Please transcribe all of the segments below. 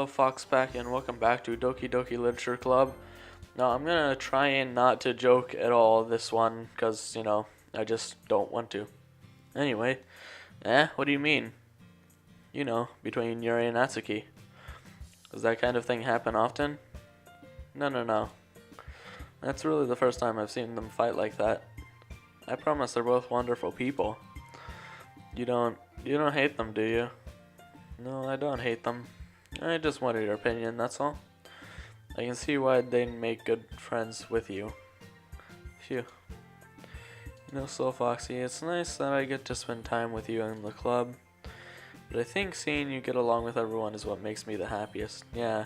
Hello, Foxpack, and welcome back to Doki Doki Literature Club. Now, I'm gonna try and not to joke at all this one, because, I just don't want to. Anyway, what do you mean? Between Yuri and Natsuki. Does that kind of thing happen often? No. That's really the first time I've seen them fight like that. I promise they're both wonderful people. You don't hate them, do you? No, I don't hate them. I just wanted your opinion, that's all. I can see why they'd make good friends with you. Phew. SoulFoxie, it's nice that I get to spend time with you in the club. But I think seeing you get along with everyone is what makes me the happiest. Yeah,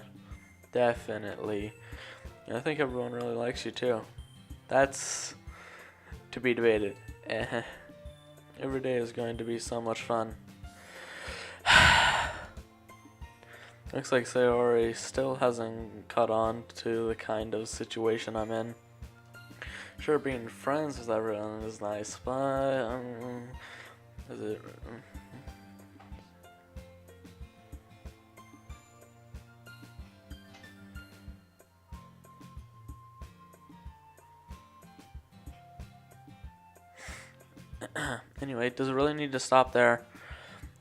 definitely. And I think everyone really likes you too. That's to be debated. Every day is going to be so much fun. Looks like Sayori still hasn't caught on to the kind of situation I'm in. Sure, being friends with everyone is nice, but is it? Anyway, does it really need to stop there?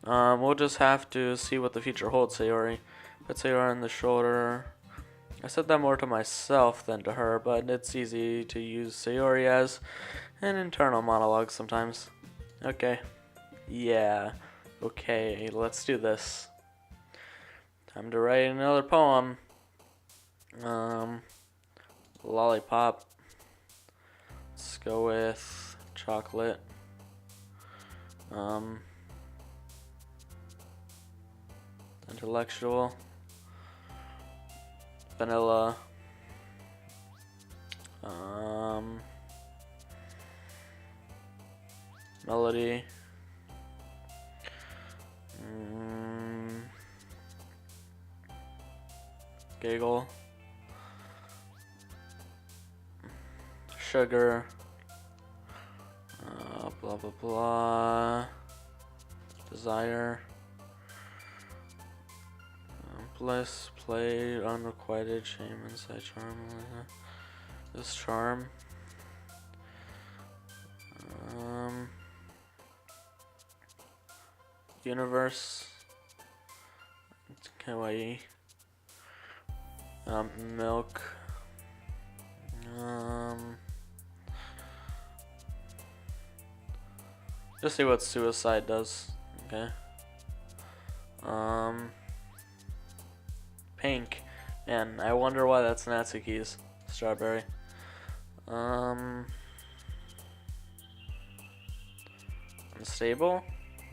We'll just have to see what the future holds, Sayori. Put Sayori on the shoulder. I said that more to myself than to her, but it's easy to use Sayori as an internal monologue sometimes. Okay. Yeah. Okay, let's do this. Time to write another poem. Lollipop. Let's go with chocolate. Intellectual. Vanilla. Melody. Giggle. Sugar. Blah blah blah. Desire. Bliss, play, unrequited, shame, insight, charm. This charm. Universe. Kawaii. Milk. Just see what suicide does. Okay. Pink. Man, I wonder why that's Natsuki's. Strawberry. Unstable?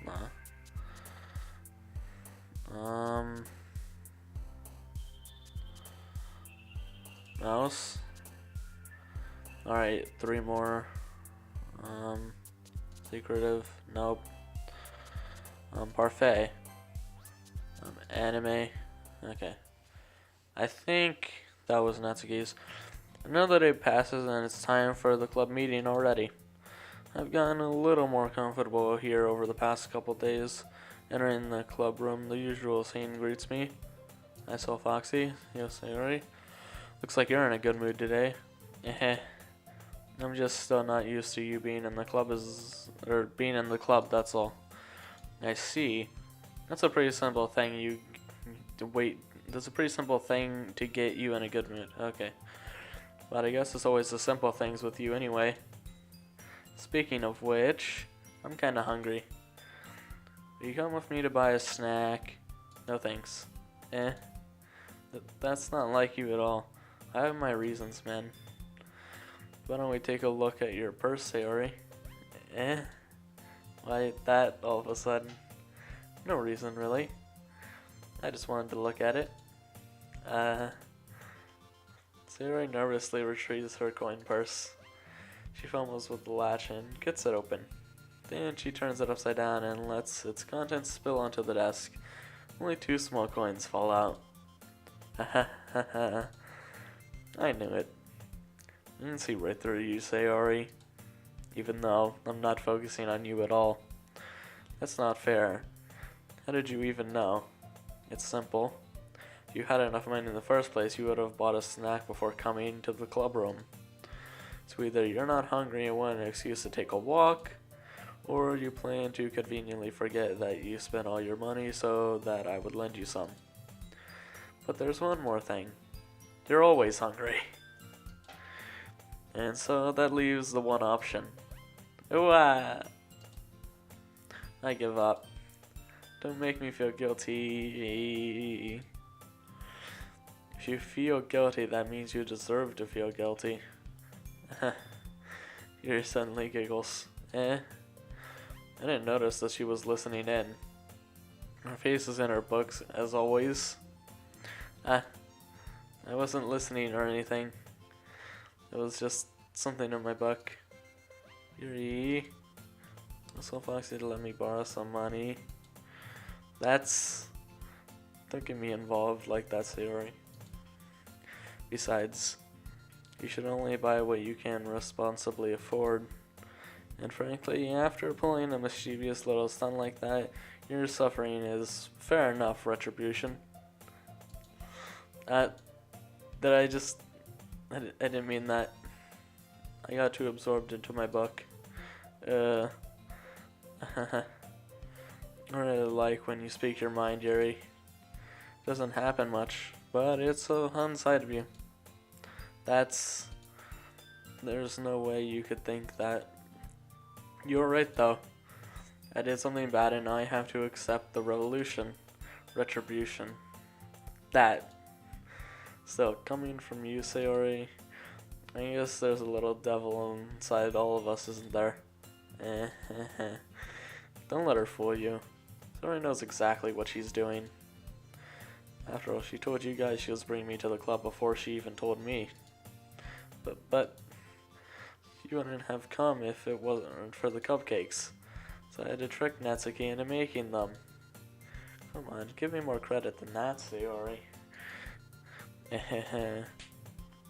Nah. Mouse. Alright, 3 more. Secretive. Nope. Parfait. Anime. Okay. I think that was Natsuki's. Another day passes and it's time for the club meeting already. I've gotten a little more comfortable here over the past couple days. Entering the club room, the usual scene greets me. Hi, SoulFoxie. Yo, Sayori. Looks like you're in a good mood today. I'm just still not used to you being in the club being in the club, that's all. I see. That's a pretty simple thing that's a pretty simple thing to get you in a good mood. Okay. But I guess it's always the simple things with you anyway. Speaking of which, I'm kinda hungry. Will you come with me to buy a snack? No thanks. That's not like you at all. I have my reasons, man. Why don't we take a look at your purse, Sayori? Why that all of a sudden? No reason, really. I just wanted to look at it. Sayori nervously retrieves her coin purse. She fumbles with the latch and gets it open. Then she turns it upside down and lets its contents spill onto the desk. Only 2 small coins fall out. I knew it. I didn't see right through you, Sayori. Even though I'm not focusing on you at all. That's not fair. How did you even know? It's simple. If you had enough money in the first place, you would have bought a snack before coming to the club room. So either you're not hungry and want an excuse to take a walk, or you plan to conveniently forget that you spent all your money so that I would lend you some. But there's one more thing. You're always hungry. And so that leaves the one option. Ooh, I give up. Don't make me feel guilty. If you feel guilty, that means you deserve to feel guilty. Yuri suddenly giggles. I didn't notice that she was listening in. Her face is in her books, as always. I wasn't listening or anything. It was just something in my book. Yuri, SoulFoxie to let me borrow some money. Don't get me involved like that, Sayori. Besides, you should only buy what you can responsibly afford. And frankly, after pulling a mischievous little stunt like that, your suffering is fair enough retribution. I didn't mean that. I got too absorbed into my book. I really like when you speak your mind, Yuri. Doesn't happen much, but it's a fun side of you. There's no way you could think that. You're right though. I did something bad and I have to accept the retribution. Still, coming from you, Sayori, I guess there's a little devil inside all of us, isn't there? Don't let her fool you. Sayori knows exactly what she's doing. After all, she told you guys she was bringing me to the club before she even told me. But you wouldn't have come if it wasn't for the cupcakes. So I had to trick Natsuki into making them. Come on, give me more credit than that, Sayori.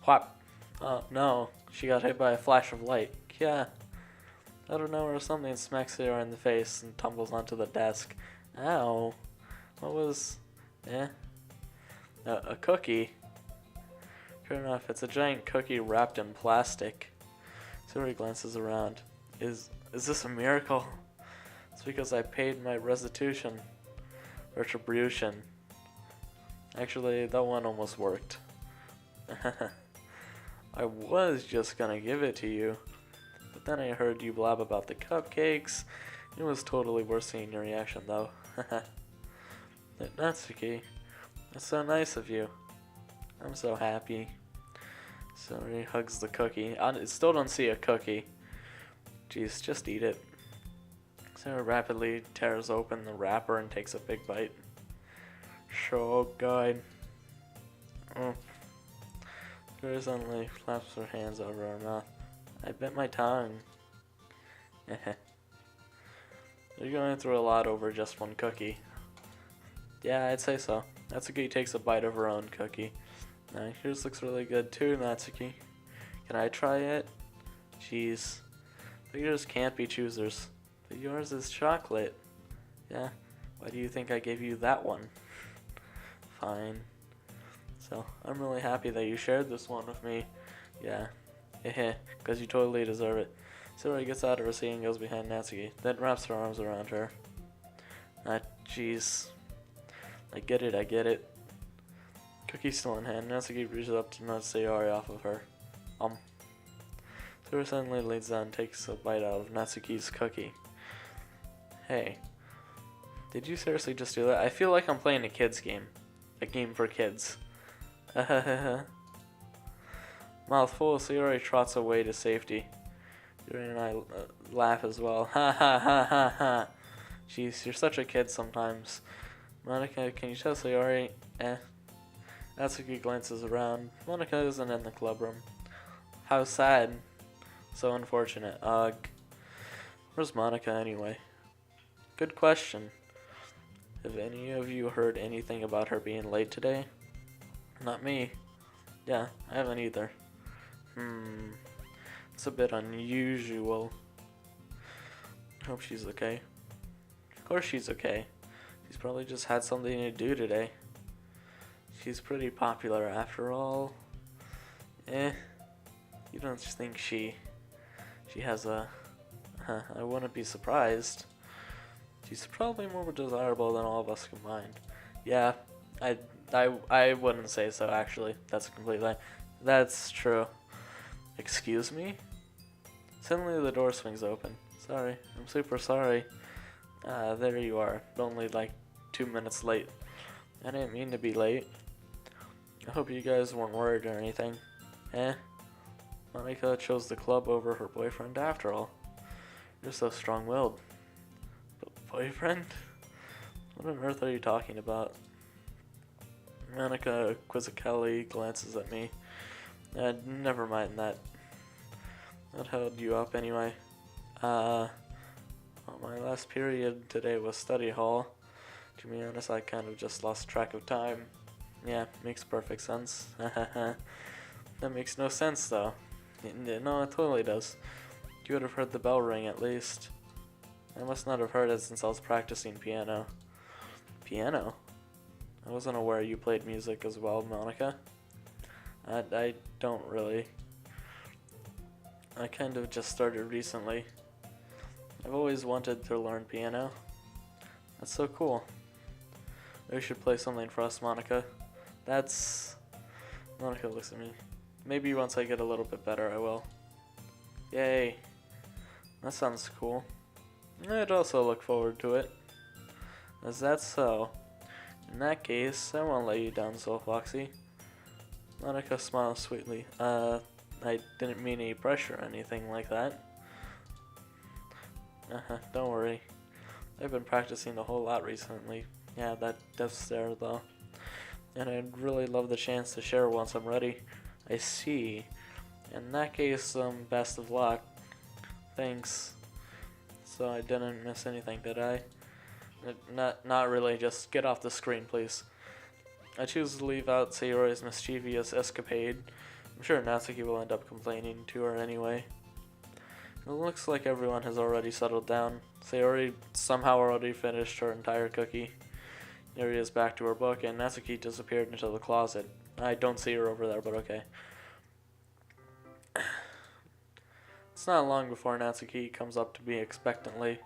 Whop. Oh no, she got hit by a flash of light. Yeah. I don't know, or something smacks Sayori in the face and tumbles onto the desk. Ow. What was... a cookie. Sure enough, it's a giant cookie wrapped in plastic. Sayori glances around. Is this a miracle? It's because I paid my retribution. Actually, that one almost worked. I was just gonna give it to you, but then I heard you blab about the cupcakes. It was totally worth seeing your reaction, though. Natsuki, that's so nice of you. I'm so happy. Sayori hugs the cookie. I still don't see a cookie. Jeez, just eat it. Sayori rapidly tears open the wrapper and takes a big bite. So good. Sayori suddenly flaps her hands over her mouth. I bit my tongue. You're going through a lot over just one cookie. Yeah, I'd say so. Natsuki takes a bite of her own cookie. Now, yours looks really good too, Natsuki. Can I try it? Jeez. But yours can't be choosers. But yours is chocolate. Yeah? Why do you think I gave you that one? Fine. So, I'm really happy that you shared this one with me. Yeah. Because you totally deserve it. Sayori gets out of her seat and goes behind Natsuki, then wraps her arms around her. Jeez. I get it. Cookie still in hand, Natsuki reaches up to nudge Sayori off of her. Sayori suddenly leans down and takes a bite out of Natsuki's cookie. Hey. Did you seriously just do that? I feel like I'm playing a kid's game. A game for kids. Mouthful, Sayori trots away to safety. Yuri and I laugh as well. Ha ha ha ha ha. Jeez, you're such a kid sometimes. Monica, can you tell Sayori? Natsuki glances around. Monica isn't in the club room. How sad. So unfortunate. Ugh. Where's Monica anyway? Good question. Have any of you heard anything about her being late today? Not me. Yeah, I haven't either. It's a bit unusual. Hope she's okay. Of course she's okay. She's probably just had something to do today. She's pretty popular after all. You don't think she has a... I wouldn't be surprised. She's probably more desirable than all of us combined. Yeah, I wouldn't say so, actually. That's a complete lie. That's true. Excuse me? Suddenly the door swings open. Sorry, I'm super sorry. There you are. Only like 2 minutes late. I didn't mean to be late. I hope you guys weren't worried or anything. Monica chose the club over her boyfriend after all. You're so strong-willed. But boyfriend? What on earth are you talking about? Monica quizzically glances at me. Never mind that. What held you up anyway? Well, my last period today was study hall. To be honest, I kind of just lost track of time. Yeah, makes perfect sense. That makes no sense though. No, it totally does. You would have heard the bell ring at least. I must not have heard it since I was practicing piano. Piano? I wasn't aware you played music as well, Monica. I don't really. I kind of just started recently. I've always wanted to learn piano. That's so cool. We should play something for us, Monica. Monica looks at me. Maybe once I get a little bit better, I will. Yay. That sounds cool. I'd also look forward to it. Is that so? In that case, I won't let you down, SoulFoxie. Monica smiles sweetly. I didn't mean any pressure or anything like that. Don't worry. I've been practicing a whole lot recently. Yeah, that's there though. And I'd really love the chance to share once I'm ready. I see. In that case, best of luck. Thanks. So I didn't miss anything, did I? Not really, just get off the screen, please. I choose to leave out Sayori's mischievous escapade. I'm sure Natsuki will end up complaining to her anyway. It looks like everyone has already settled down. Sayori somehow already finished her entire cookie. Yuri is back to her book, and Natsuki disappeared into the closet. I don't see her over there, but okay. It's not long before Natsuki comes up to me expectantly.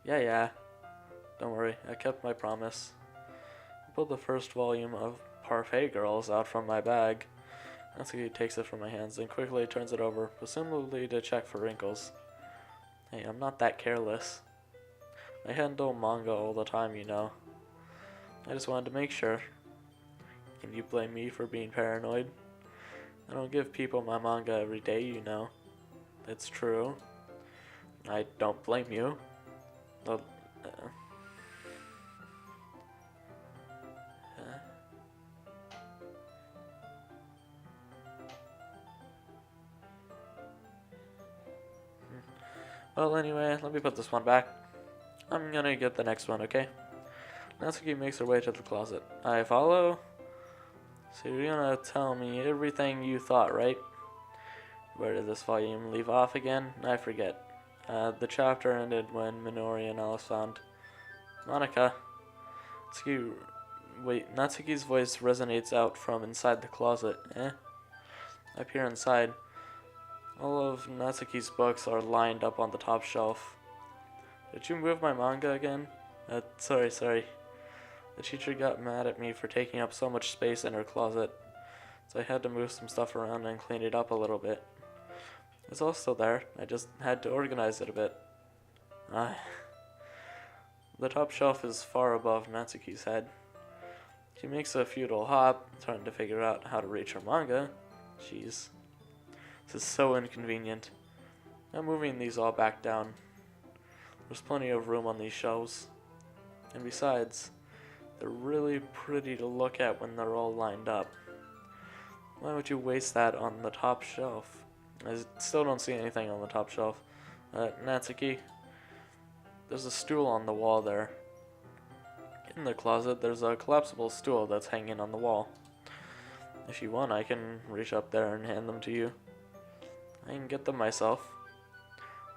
Yeah. Don't worry, I kept my promise. I pulled the first volume of Parfait Girls out from my bag. Natsuki takes it from my hands and quickly turns it over, presumably to check for wrinkles. Hey, I'm not that careless. I handle manga all the time, you know. I just wanted to make sure. Can you blame me for being paranoid? I don't give people my manga every day, you know. It's true. I don't blame you. Well, anyway, let me put this one back. I'm gonna get the next one, okay? Natsuki makes her way to the closet. I follow. So you're gonna tell me everything you thought, right? Where did this volume leave off again? I forget. The chapter ended when Minori and Alice found Monica. Natsuki's voice resonates out from inside the closet. I peer inside. All of Natsuki's books are lined up on the top shelf. Did you move my manga again? Sorry. The teacher got mad at me for taking up so much space in her closet, so I had to move some stuff around and clean it up a little bit. It's all still there, I just had to organize it a bit. The top shelf is far above Natsuki's head. She makes a futile hop, trying to figure out how to reach her manga. Jeez. This is so inconvenient. I'm moving these all back down. There's plenty of room on these shelves. And besides, they're really pretty to look at when they're all lined up. Why would you waste that on the top shelf? I still don't see anything on the top shelf. Natsuki, there's a stool on the wall there. In the closet, there's a collapsible stool that's hanging on the wall. If you want, I can reach up there and hand them to you. I can get them myself.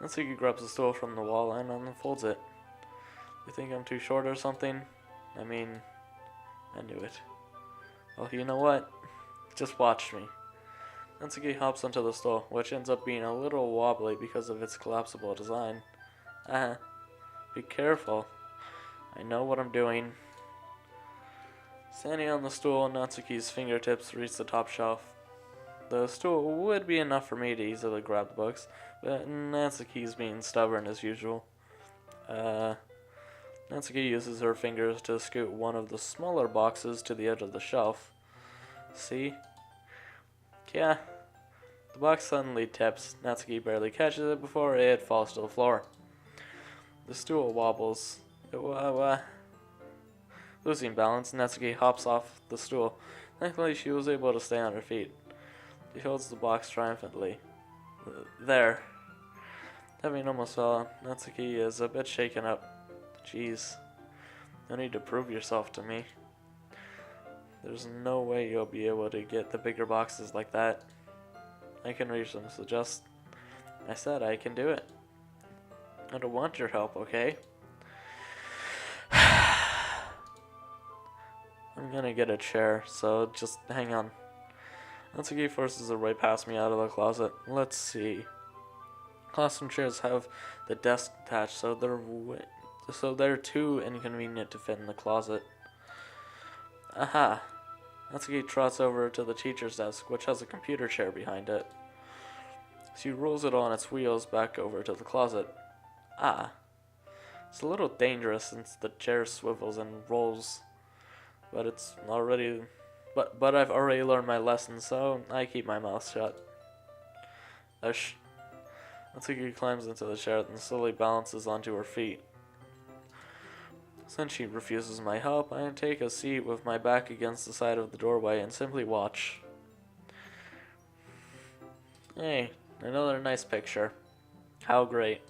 Natsuki grabs the stool from the wall and unfolds it. You think I'm too short or something? I mean, I knew it. Well, you know what? Just watch me. Natsuki hops onto the stool, which ends up being a little wobbly because of its collapsible design. Be careful. I know what I'm doing. Standing on the stool, Natsuki's fingertips reach the top shelf. The stool would be enough for me to easily grab the books, but Natsuki's being stubborn as usual. Natsuki uses her fingers to scoot one of the smaller boxes to the edge of the shelf. See? Yeah. The box suddenly tips. Natsuki barely catches it before it falls to the floor. The stool wobbles. Losing balance, Natsuki hops off the stool. Thankfully, she was able to stay on her feet. She holds the box triumphantly. There. Having almost fell, Natsuki is a bit shaken up. Jeez. No need to prove yourself to me. There's no way you'll be able to get the bigger boxes like that. I can reach them, so I said I can do it. I don't want your help, okay? I'm gonna get a chair, so just hang on. Natsuki forces her way past me out of the closet. Let's see. Classroom chairs have the desk attached, so they're too inconvenient to fit in the closet. Aha! Natsuki trots over to the teacher's desk, which has a computer chair behind it. She rolls it on its wheels back over to the closet. It's a little dangerous since the chair swivels and rolls, but I've already learned my lesson, so I keep my mouth shut. Natsuki climbs into the chair and slowly balances onto her feet. Since she refuses my help, I take a seat with my back against the side of the doorway and simply watch. Hey, another nice picture. How great.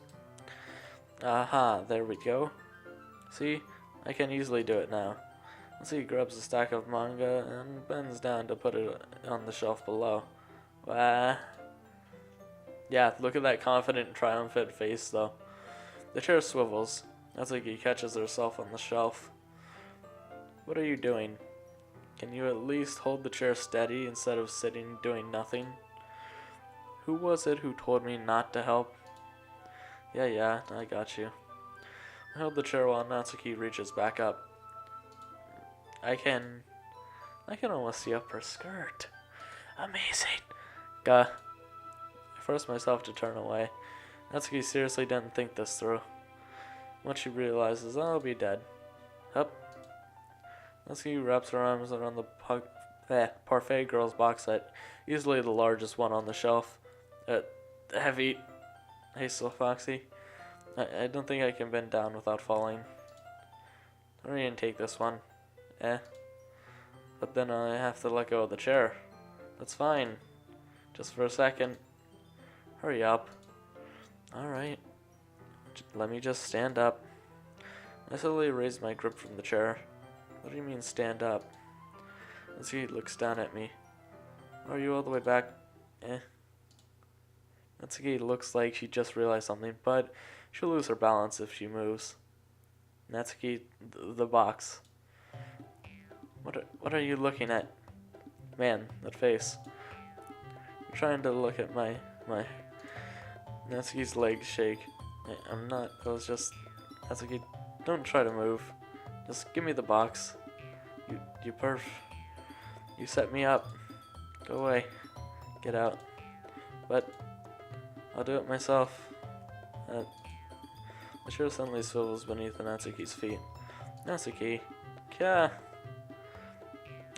Aha, there we go. See, I can easily do it now. Natsuki grabs a stack of manga and bends down to put it on the shelf below. Wah. Yeah, look at that confident, triumphant face, though. The chair swivels. Natsuki catches herself on the shelf. What are you doing? Can you at least hold the chair steady instead of sitting doing nothing? Who was it who told me not to help? Yeah, I got you. I hold the chair while Natsuki reaches back up. I can almost see up her skirt. Amazing. Gah. I forced myself to turn away. Natsuki seriously didn't think this through. Once she realizes I'll be dead. Hup. Natsuki wraps her arms around the Parfait Girls box set, easily the largest one on the shelf. Heavy. Hey, SoulFoxie. I don't think I can bend down without falling. Hurry and take this one. But then I have to let go of the chair. That's fine. Just for a second. Hurry up. Alright. Let me just stand up. I slowly raise my grip from the chair. What do you mean stand up? Natsuki looks down at me. Are you all the way back? Natsuki looks like she just realized something, but she'll lose her balance if she moves. Natsuki, the box. What are you looking at? Man, that face. I'm trying to look at my Natsuki's legs shake. I'm not. I was just. Natsuki, don't try to move. Just give me the box. You perf. You set me up. Go away. Get out. But I'll do it myself. The chair suddenly swivels beneath Natsuki's feet. Natsuki, yeah.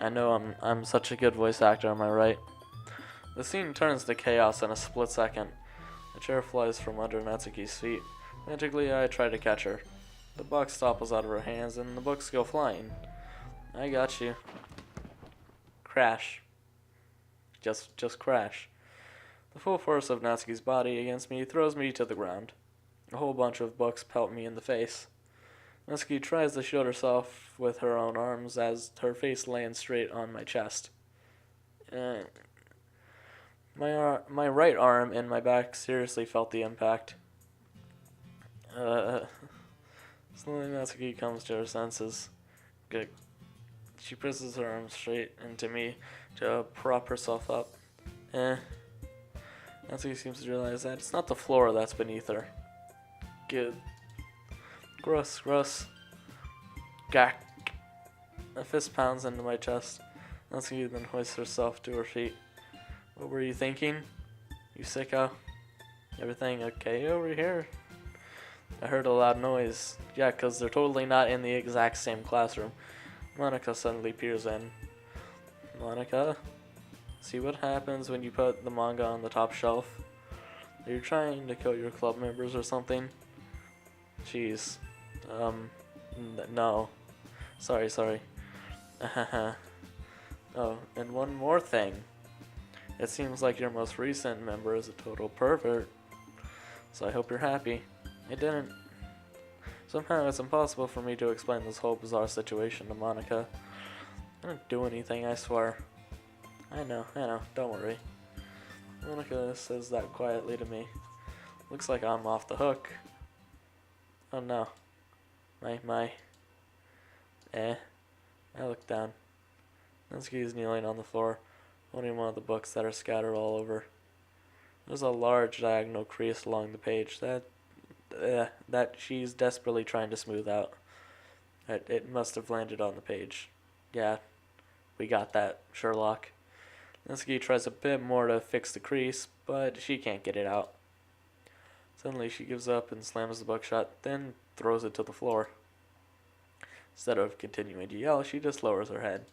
I know I'm such a good voice actor, am I right? The scene turns to chaos in a split second. The chair flies from under Natsuki's feet. Magically, I try to catch her. The box topples out of her hands, and the books go flying. I got you. Crash. Just crash. The full force of Natsuki's body against me throws me to the ground. A whole bunch of books pelt me in the face. Natsuki tries to shield herself with her own arms as her face lands straight on my chest. My right arm and my back seriously felt the impact. Slowly Natsuki comes to her senses. She presses her arms straight into me to prop herself up. Natsuki seems to realize that it's not the floor that's beneath her. Good. Gross, gross. Gak. A fist pounds into my chest. Natsuki then hoists herself to her feet. What were you thinking? You sicko? Everything okay over here? I heard a loud noise. Yeah, 'cause they're totally not in the exact same classroom. Monica suddenly peers in. Monica? See what happens when you put the manga on the top shelf? Are you trying to kill your club members or something? Jeez. No. Sorry. Oh, and one more thing. It seems like your most recent member is a total pervert. So I hope you're happy. It didn't. Somehow it's impossible for me to explain this whole bizarre situation to Monica. I didn't do anything, I swear. I know, don't worry. Monica says that quietly to me. Looks like I'm off the hook. Oh no. My. I look down. Natsuki is kneeling on the floor, holding one of the books that are scattered all over. There's a large diagonal crease along the page that she's desperately trying to smooth out. It must have landed on the page. Yeah, we got that, Sherlock. Natsuki tries a bit more to fix the crease, but she can't get it out. Suddenly she gives up and slams the book shut, then throws it to the floor. Instead of continuing to yell, she just lowers her head.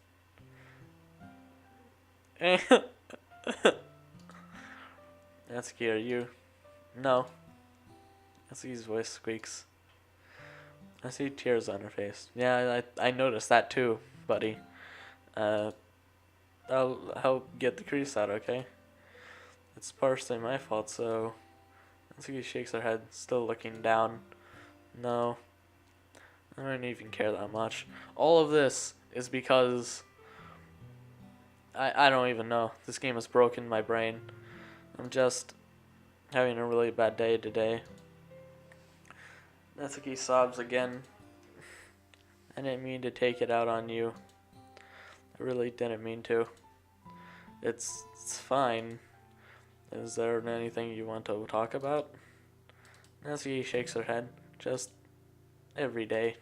Natsuki, are you? No. Natsuki's voice squeaks. I see tears on her face. Yeah, I noticed that too, buddy. I'll help get the crease out, okay? It's partially my fault, so... Natsuki shakes her head, still looking down. No. I don't even care that much. All of this is because... I don't even know. This game has broken my brain. I'm just having a really bad day today. Natsuki sobs again. I didn't mean to take it out on you. I really didn't mean to. It's fine. Is there anything you want to talk about? Natsuki shakes her head. Just every day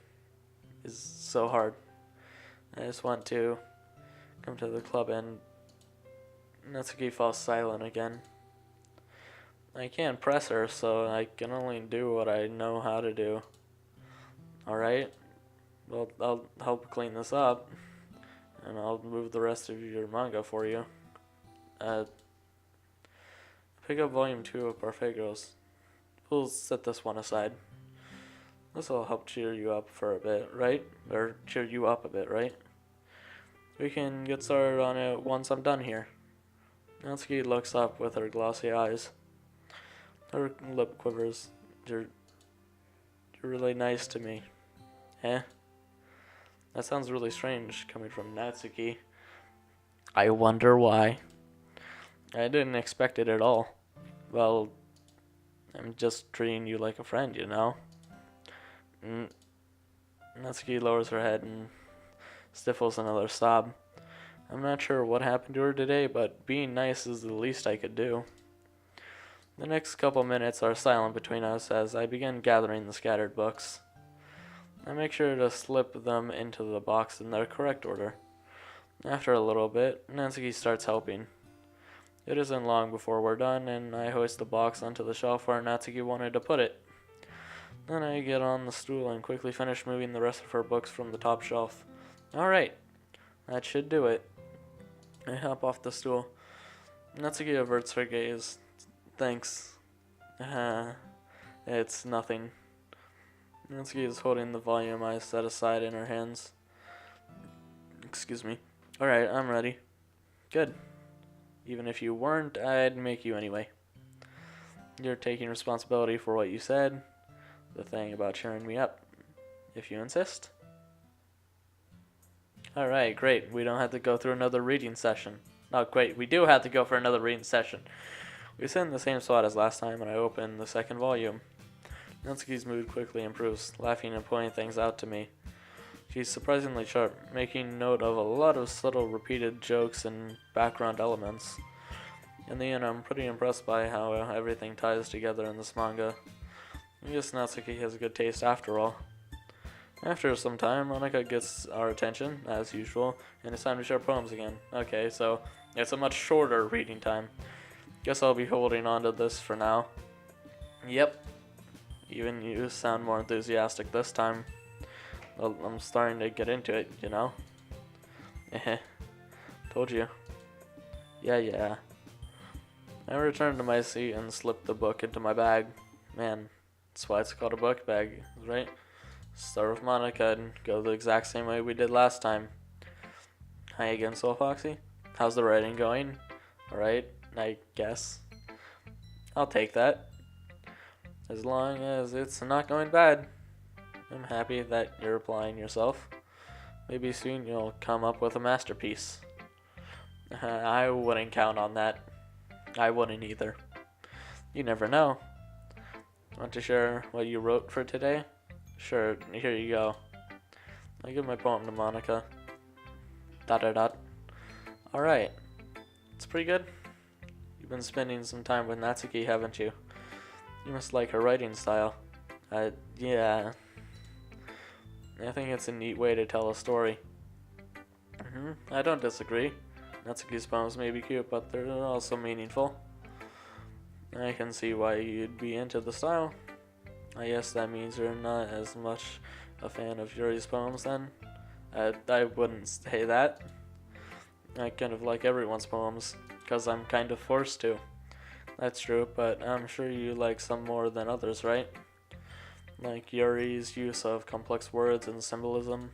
is so hard. I just want to come to the club and... Natsuki falls silent again. I can't press her, so I can only do what I know how to do. Alright? Well, I'll help clean this up. And I'll move the rest of your manga for you. Pick up volume 2 of Parfait Girls. We'll set this one aside. This will help cheer you up for a bit, right? Or cheer you up a bit, right? We can get started on it once I'm done here. Natsuki looks up with her glossy eyes. Her lip quivers. You're really nice to me. That sounds really strange coming from Natsuki. I wonder why. I didn't expect it at all. Well, I'm just treating you like a friend, you know? Natsuki lowers her head and stifles another sob. I'm not sure what happened to her today, but being nice is the least I could do. The next couple minutes are silent between us as I begin gathering the scattered books. I make sure to slip them into the box in their correct order. After a little bit, Natsuki starts helping. It isn't long before we're done, and I hoist the box onto the shelf where Natsuki wanted to put it. Then I get on the stool and quickly finish moving the rest of her books from the top shelf. Alright, that should do it. I hop off the stool. Natsuki averts her gaze. Thanks. It's nothing. Natsuki is holding the volume I set aside in her hands. Excuse me. Alright, I'm ready. Good. Even if you weren't, I'd make you anyway. You're taking responsibility for what you said. The thing about cheering me up. If you insist. Alright, great. We don't have to go through another reading session. Oh, great. We do have to go for another reading session. We sit in the same spot as last time, and I open the second volume. Natsuki's mood quickly improves, laughing and pointing things out to me. She's surprisingly sharp, making note of a lot of subtle repeated jokes and background elements. In the end, I'm pretty impressed by how everything ties together in this manga. I guess Natsuki has a good taste after all. After some time, Monica gets our attention, as usual, and it's time to share poems again. Okay, so it's a much shorter reading time. Guess I'll be holding on to this for now. Yep. Even you sound more enthusiastic this time. Well, I'm starting to get into it, you know? Told you. Yeah. I returned to my seat and slipped the book into my bag. Man, that's why it's called a book bag, right? Start with Monica and go the exact same way we did last time. Hi again, SoulFoxie. How's the writing going? Alright, I guess. I'll take that. As long as it's not going bad. I'm happy that you're applying yourself. Maybe soon you'll come up with a masterpiece. I wouldn't count on that. I wouldn't either. You never know. Want to share what you wrote for today? Sure, here you go. I give my poem to Monica. ... Alright. It's pretty good. You've been spending some time with Natsuki, haven't you? You must like her writing style. Yeah. I think it's a neat way to tell a story. I don't disagree. Natsuki's poems may be cute, but they're also meaningful. I can see why you'd be into the style. I guess that means you're not as much a fan of Yuri's poems then. I wouldn't say that. I kind of like everyone's poems, because I'm kind of forced to. That's true, but I'm sure you like some more than others, right? Like Yuri's use of complex words and symbolism,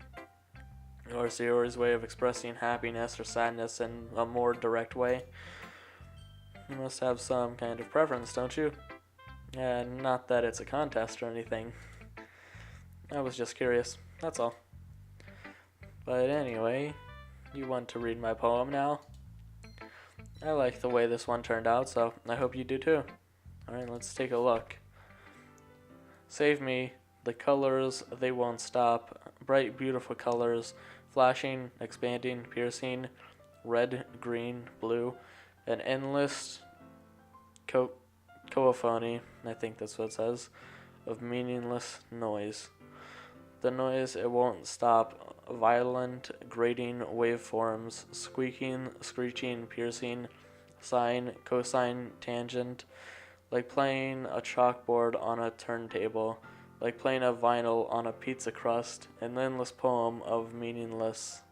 or Sayori's way of expressing happiness or sadness in a more direct way. You must have some kind of preference, don't you? Not that it's a contest or anything. I was just curious, that's all. But anyway, you want to read my poem now? I like the way this one turned out, so I hope you do too. Alright, let's take a look. Save me, the colors, they won't stop. Bright, beautiful colors, flashing, expanding, piercing, red, green, blue, an endless cacophony, I think that's what it says, of meaningless noise. The noise, it won't stop. Violent, grating waveforms, squeaking, screeching, piercing, sine, cosine, tangent, like playing a chalkboard on a turntable, like playing a vinyl on a pizza crust, an endless poem of meaningless.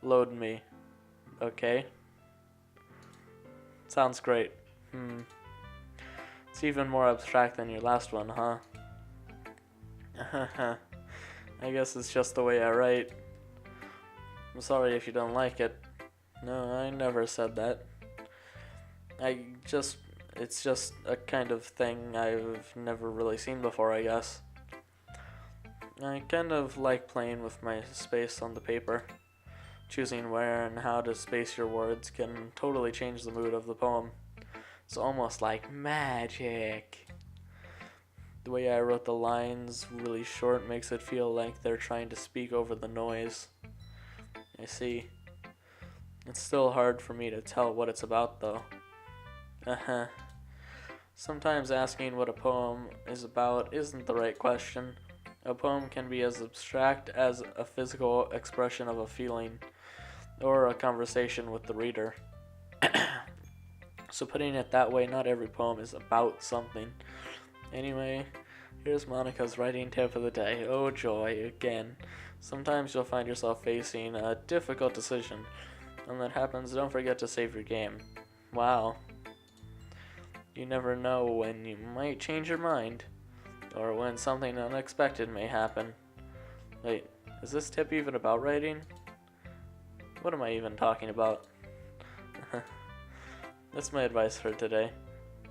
Load me. Okay. Sounds great. It's even more abstract than your last one, huh? I guess it's just the way I write. I'm sorry if you don't like it. No, I never said that. It's just a kind of thing I've never really seen before, I guess. I kind of like playing with my space on the paper. Choosing where and how to space your words can totally change the mood of the poem. It's almost like magic. The way I wrote the lines really short makes it feel like they're trying to speak over the noise. I see. It's still hard for me to tell what it's about, though. Sometimes asking what a poem is about isn't the right question. A poem can be as abstract as a physical expression of a feeling, or a conversation with the reader. So putting it that way, not every poem is about something. Anyway, here's Monica's writing tip of the day. Oh joy, again. Sometimes you'll find yourself facing a difficult decision. When that happens, don't forget to save your game. Wow. You never know when you might change your mind, or when something unexpected may happen. Wait, is this tip even about writing? What am I even talking about? That's my advice for today.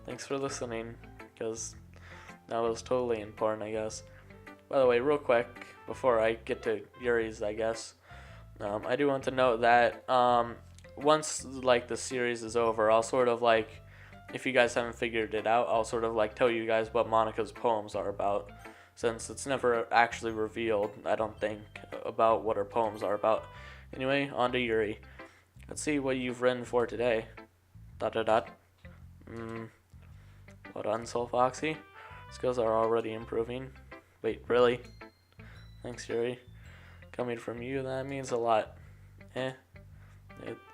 Thanks for listening, because that was totally important, I guess. By the way, real quick, before I get to Yuri's, I guess, I do want to note that once like the series is over, I'll sort of like, if you guys haven't figured it out, I'll sort of like tell you guys what Monica's poems are about. since it's never actually revealed, I don't think, about what her poems are about. Anyway, on to Yuri. Let's see what you've written for today. Dot dot dot. Well done, SoulFoxie. Skills are already improving. Wait, really? Thanks, Yuri. Coming from you, that means a lot.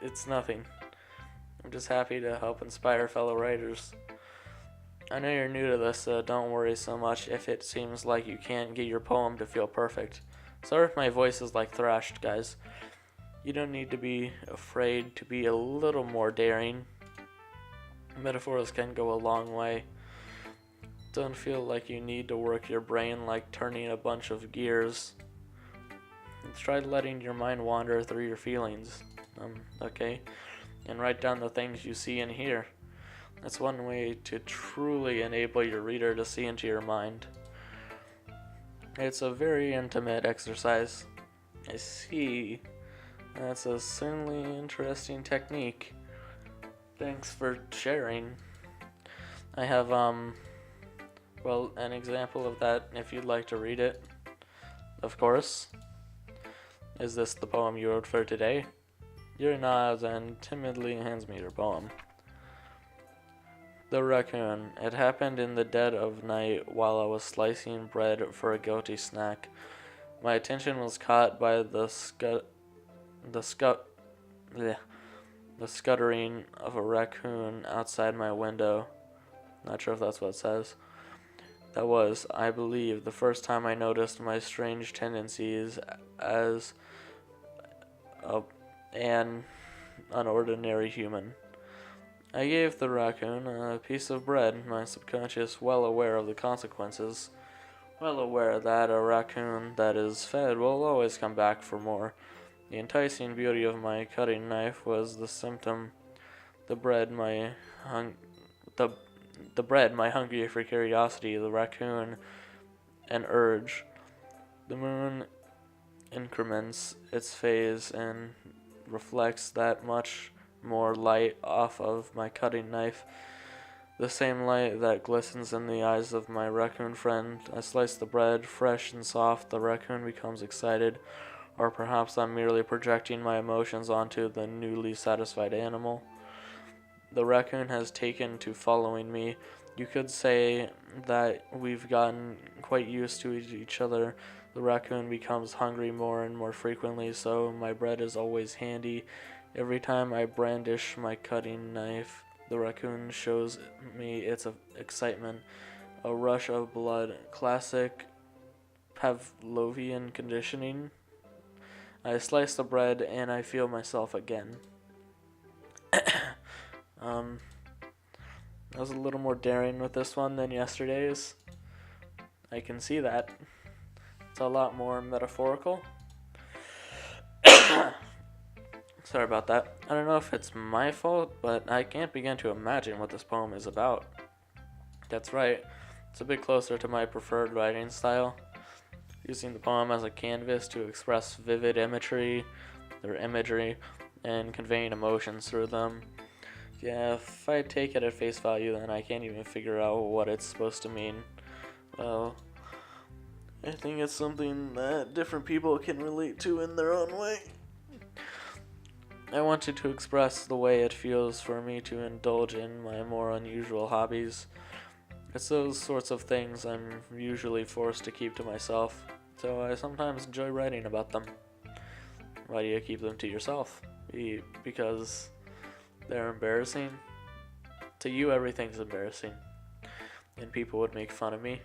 It's nothing. I'm just happy to help inspire fellow writers. I know you're new to this, so don't worry so much if it seems like you can't get your poem to feel perfect. Sorry if my voice is like thrashed, guys. You don't need to be afraid to be a little more daring. Metaphors can go a long way. Don't feel like you need to work your brain like turning a bunch of gears. Try letting your mind wander through your feelings, okay? And write down the things you see and hear. That's one way to truly enable your reader to see into your mind. It's a very intimate exercise. I see. That's a certainly interesting technique. Thanks for sharing. I have, well, an example of that if you'd like to read it. Of course. Is this the poem you wrote for today? Yuri nods and timidly hands me your poem. The raccoon. It happened in the dead of night while I was slicing bread for a guilty snack. My attention was caught by the scuttering of a raccoon outside my window. Not sure if that's what it says. That was, I believe, the first time I noticed my strange tendencies as an unordinary human. I gave the raccoon a piece of bread, my subconscious well aware of the consequences, well aware that a raccoon that is fed will always come back for more. The enticing beauty of my cutting knife was the symptom. The bread, my hungry for curiosity, the raccoon, an urge. The moon increments its phase and reflects that much more light off of my cutting knife. The same light that glistens in the eyes of my raccoon friend. I slice the bread, fresh and soft. The raccoon becomes excited, or perhaps I'm merely projecting my emotions onto the newly satisfied animal. The raccoon has taken to following me. You could say that we've gotten quite used to each other. The raccoon becomes hungry more and more frequently, so my bread is always handy. Every time I brandish my cutting knife, the raccoon shows me its excitement. A rush of blood. Classic Pavlovian conditioning. I slice the bread and I feel myself again. I was a little more daring with this one than yesterday's. I can see that. It's a lot more metaphorical. Sorry about that. I don't know if it's my fault, but I can't begin to imagine what this poem is about. That's right. It's a bit closer to my preferred writing style. Using the poem as a canvas to express vivid imagery, and conveying emotions through them. Yeah, if I take it at face value, then I can't even figure out what it's supposed to mean. Well, I think it's something that different people can relate to in their own way. I wanted to express the way it feels for me to indulge in my more unusual hobbies. It's those sorts of things I'm usually forced to keep to myself, so I sometimes enjoy writing about them. Why do you keep them to yourself? Because they're embarrassing? To you, everything's embarrassing, and people would make fun of me.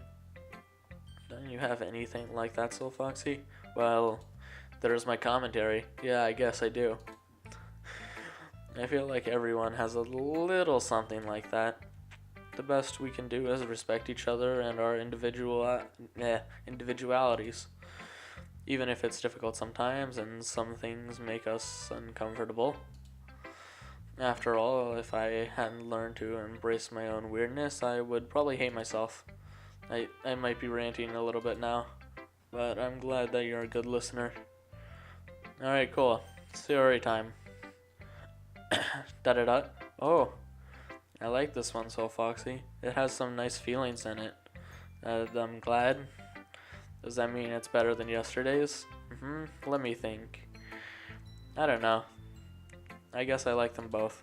Don't you have anything like that, SoulFoxie? Well, there's my commentary. Yeah, I guess I do. I feel like everyone has a little something like that. The best we can do is respect each other and our individualities. Even if it's difficult sometimes and some things make us uncomfortable. After all, if I hadn't learned to embrace my own weirdness, I would probably hate myself. I might be ranting a little bit now, but I'm glad that you're a good listener. Alright, cool. Story time. Da-da-da. Oh, I like this one, SoulFoxie. It has some nice feelings in it. I'm glad. Does that mean it's better than yesterday's? Let me think. I don't know. I guess I like them both.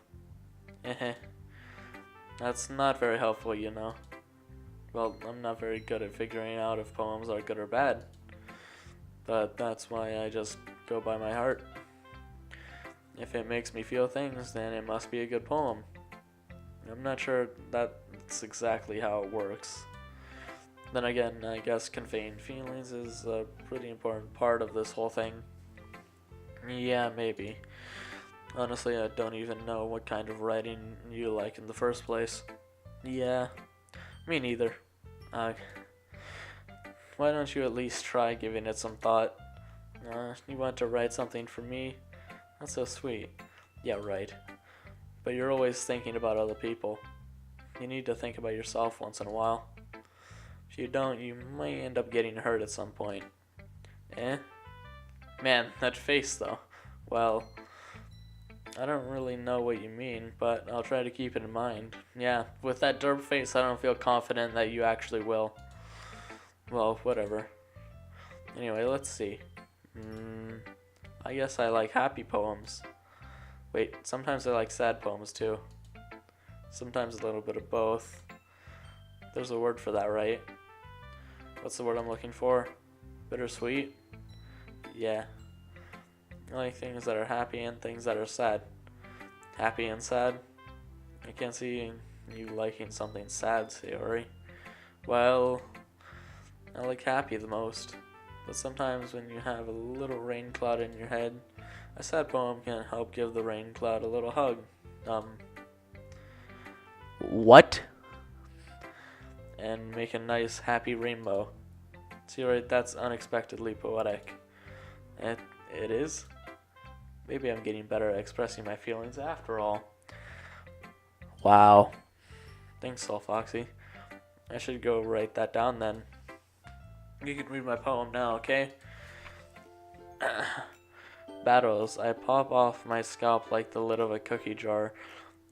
That's not very helpful, you know. Well, I'm not very good at figuring out if poems are good or bad. But that's why I just go by my heart. If it makes me feel things, then it must be a good poem. I'm not sure that's exactly how it works. Then again, I guess conveying feelings is a pretty important part of this whole thing. Yeah, maybe. Honestly, I don't even know what kind of writing you like in the first place. Yeah, me neither. Why don't you at least try giving it some thought? You want to write something for me? That's so sweet. Yeah, right. But you're always thinking about other people. You need to think about yourself once in a while. If you don't, you might end up getting hurt at some point. Man, that face though. Well, I don't really know what you mean, but I'll try to keep it in mind. Yeah, with that derp face, I don't feel confident that you actually will. Well, whatever. Anyway, let's see. I guess I like happy poems. Wait, sometimes I like sad poems too. Sometimes a little bit of both. There's a word for that, right? What's the word I'm looking for? Bittersweet? Yeah. I like things that are happy and things that are sad. Happy and sad? I can't see you liking something sad, Sayori. Well, I like happy the most. But sometimes when you have a little rain cloud in your head, a sad poem can help give the rain cloud a little hug. What? And make a nice happy rainbow. See, right, that's unexpectedly poetic. It is? Maybe I'm getting better at expressing my feelings after all. Wow. Thanks, SoulFoxie. I should go write that down then. You can read my poem now, okay? Battles. I pop off my scalp like the lid of a cookie jar.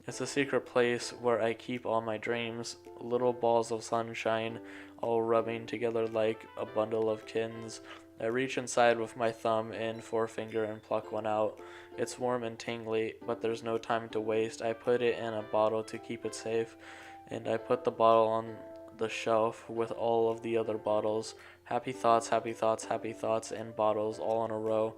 It's a secret place where I keep all my dreams, little balls of sunshine, all rubbing together like a bundle of kins. I reach inside with my thumb and forefinger and pluck one out. It's warm and tingly, but there's no time to waste. I put it in a bottle to keep it safe, and I put the bottle on the shelf with all of the other bottles. Happy thoughts, happy thoughts, happy thoughts, and bottles all in a row.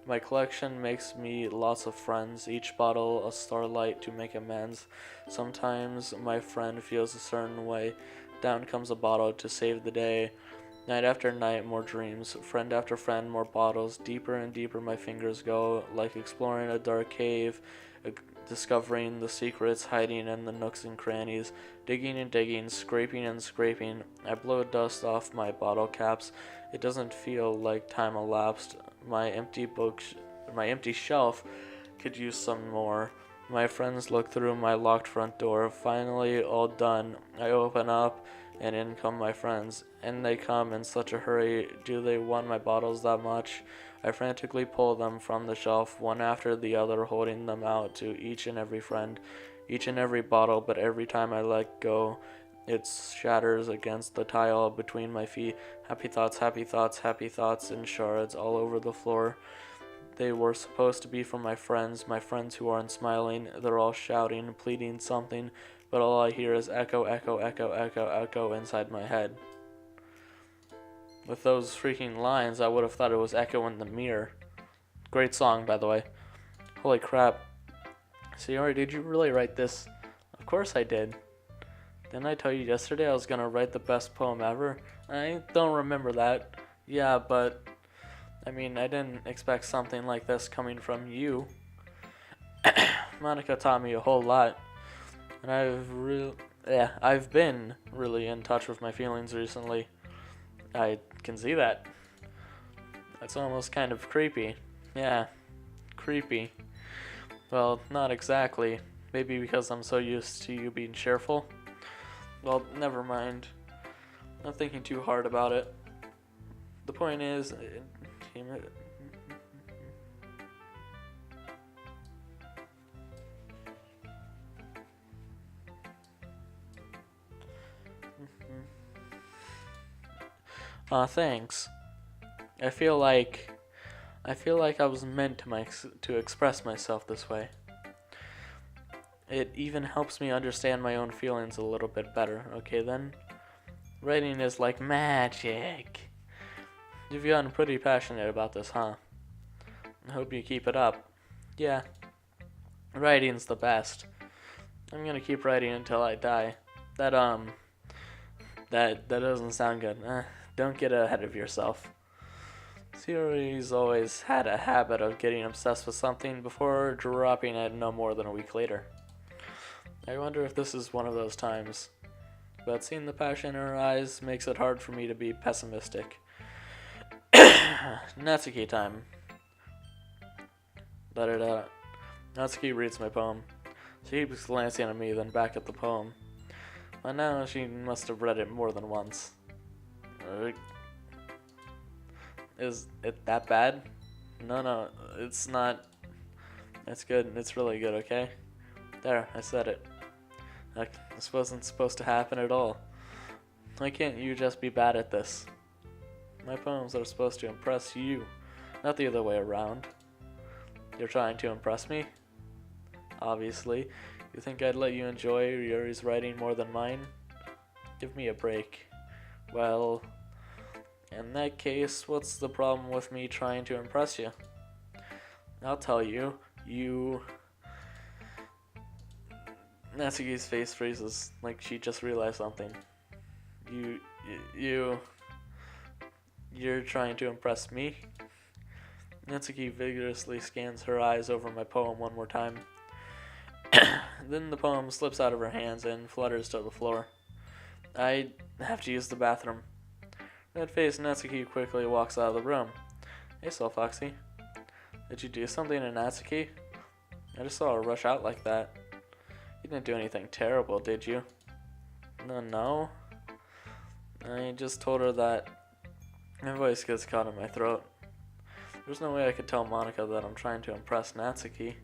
My collection makes me lots of friends, each bottle a starlight to make amends. Sometimes my friend feels a certain way. Down comes a bottle to save the day. Night after night, more dreams. Friend after friend, more bottles. Deeper and deeper my fingers go, like exploring a dark cave, discovering the secrets hiding in the nooks and crannies. Digging and digging, scraping and scraping. I blow dust off my bottle caps. It doesn't feel like time elapsed. My empty shelf could use some more. My friends look through my locked front door. Finally, all done. I open up, and in come my friends. And they come in such a hurry. Do they want my bottles that much? I frantically pull them from the shelf, one after the other, holding them out to each and every friend, each and every bottle, but every time I let go, it shatters against the tile between my feet. Happy thoughts, happy thoughts, happy thoughts in shards all over the floor. They were supposed to be from my friends who aren't smiling. They're all shouting, pleading something, but all I hear is echo, echo, echo, echo, echo inside my head. With those freaking lines, I would have thought it was Echo in the Mirror. Great song, by the way. Holy crap. Sayori, did you really write this? Of course I did. Didn't I tell you yesterday I was gonna write the best poem ever? I don't remember that. Yeah, but I mean, I didn't expect something like this coming from you. Monica taught me a whole lot, and I've been really in touch with my feelings recently. I can see that. It's almost kind of creepy. Yeah, creepy. Well, not exactly. Maybe because I'm so used to you being cheerful. Well, never mind. I'm thinking too hard about it. The point is... Thanks. I feel like I was meant to express myself this way. It even helps me understand my own feelings a little bit better. Okay then? Writing is like magic. You've gotten pretty passionate about this, huh? I hope you keep it up. Yeah. Writing's the best. I'm gonna keep writing until I die. That doesn't sound good. Don't get ahead of yourself. Siri's always had a habit of getting obsessed with something before dropping it no more than a week later. I wonder if this is one of those times. But seeing the passion in her eyes makes it hard for me to be pessimistic. Natsuki time. Natsuki reads my poem. She keeps glancing at me, then back at the poem. By now, she must have read it more than once. Is it that bad? No, it's not. It's good. It's really good, okay? There, I said it. This wasn't supposed to happen at all. Why can't you just be bad at this? My poems are supposed to impress you, not the other way around. You're trying to impress me? Obviously. You think I'd let you enjoy Yuri's writing more than mine? Give me a break. Well, in that case, what's the problem with me trying to impress you? I'll tell you. Natsuki's face freezes, like she just realized something. You're trying to impress me? Natsuki vigorously scans her eyes over my poem one more time. Then the poem slips out of her hands and flutters to the floor. I have to use the bathroom. Red-faced Natsuki quickly walks out of the room. Hey, SoulFoxie. Did you do something to Natsuki? I just saw her rush out like that. You didn't do anything terrible, did you? No. I just told her that my voice gets caught in my throat. There's no way I could tell Monika that I'm trying to impress Natsuki.